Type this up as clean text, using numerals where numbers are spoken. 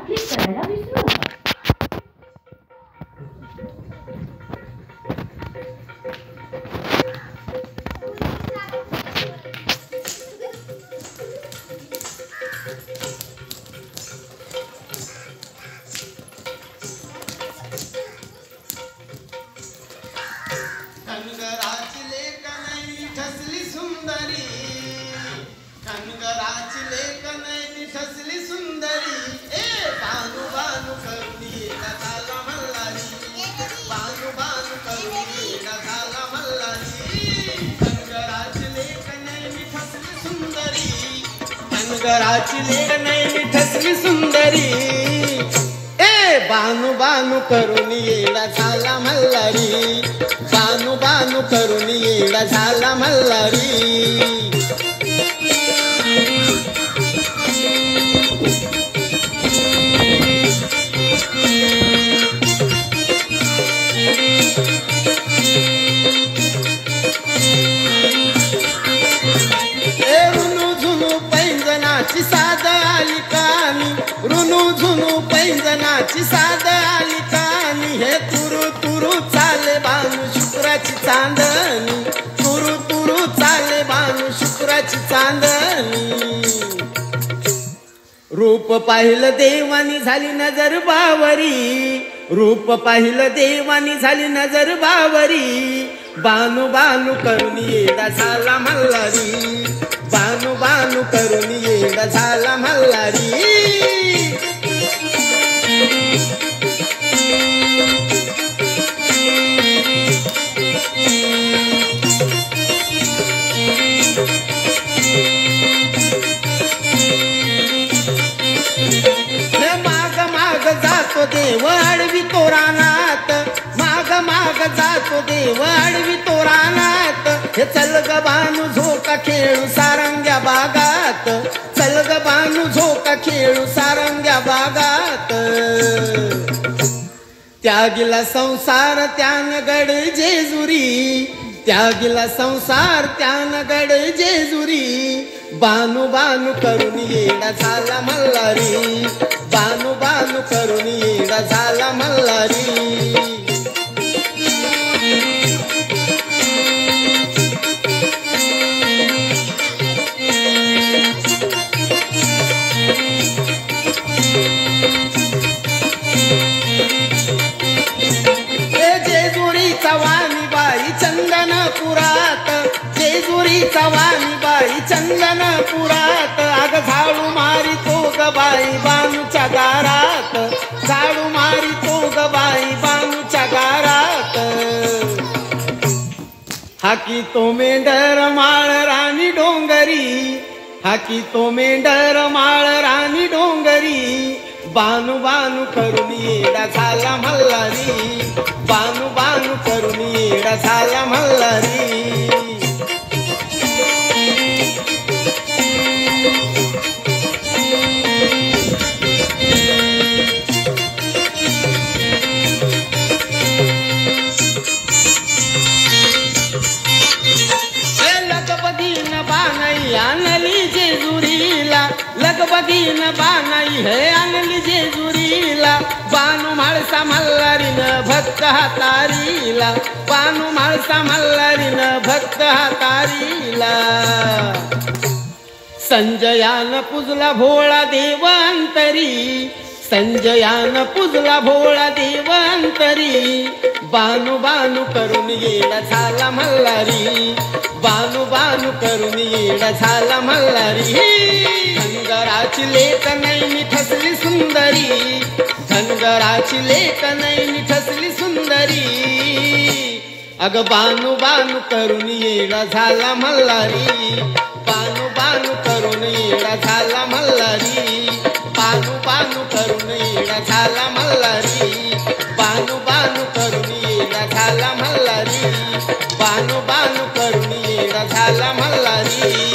Click करायला विसरू नका. कनगराची लेकनई ठसली सुंदरी, कनगराची लेकनई ठसली सुंदरी. ए बानू बानू करुणी झाला मल्हारी, बानू बानू करुणी झाला मल्हारी. कनगराची लेकनई ठसली सुंदरी, कनगराची लेकनई ठसली सुंदरी. ए बानू बानू करुणी येडा झाला मल्हारी, बानू बानू करून येडा झाला मल्हारी. रुनू झुनू पैंजनाची साद आली कानी, रुनू झुनू पैंजनाची साद आली कानी. हे तुरु तुरु चाले बानू शुक्राची चांदणी, तुरु तुरु चाले बानू शुक्राची चांदणी. रूप पाहिलं देवानी झाली नजर बावरी, रूप पाहिलं देवानी झाली नजर बावरी. बानू बानू करून येडा झाला मल्हारी, बानू बानू करून येडा झाला मल्हारी. जातो देव आडवी तोरानात, माग माग जातो देव आडवी तोरानात. हे चल ग बानू झोका खेळू सारंग्या बागात, चल ग बानू झोका खेळू सारंग्या बागात. त्यागिला संसार त्यान गड जेजुरी, त्यागिला संसार त्यान गड जेजुरी. बानू बानू करून येडा झाला मल्हारी, बानू बानू करून येडा झाला मल्हारी. जेजुरीचा वाणीबाई चंदनपुरात, जेजुरीचा वाणीबाई चंदनपुरात. अग झाडू मारी तो ग बाई बानूच्या दारात, झाडू मारी तो ग बाई बानूच्या दारात. हाकी तो मेंढर माळ राणी डोंगरी, हाकी तो मेंढर माळ राणी डोंगरी. बानू बानू करून येडा झाला मल्हारी, बानू बानू करून येडा झाला मल्हारी. लगबगीन बानाई आणली जेजुरीला, लगबगीन बानाई हे आणली जेजुरीला. बानू म्हाळसा मल्हारीन भक्त हातारीला, बानू म्हाळसा मल्हारीन भक्त हातारीला. संजयान पूजला भोळा देव अंतरी, संजयान पूजला भोळा देव अंतरी. बानू बानू करून येडा झाला मल्हारी, बानू बानू करून येडा झाला मल्हारी. धनगराची लेकनई ठसली सुंदरी, धनगराची लेकनई ठसली सुंदरी. अग बानू बानू करून येडा झाला मल्हारी, बानू बानू करून येडा झाला मल्हारी. बानू बानू करून येडा झाला मल्हारी, बानू बानू करून येडा झाला मल्हारी. बानू बानू करून येडा झाला मल्हारी.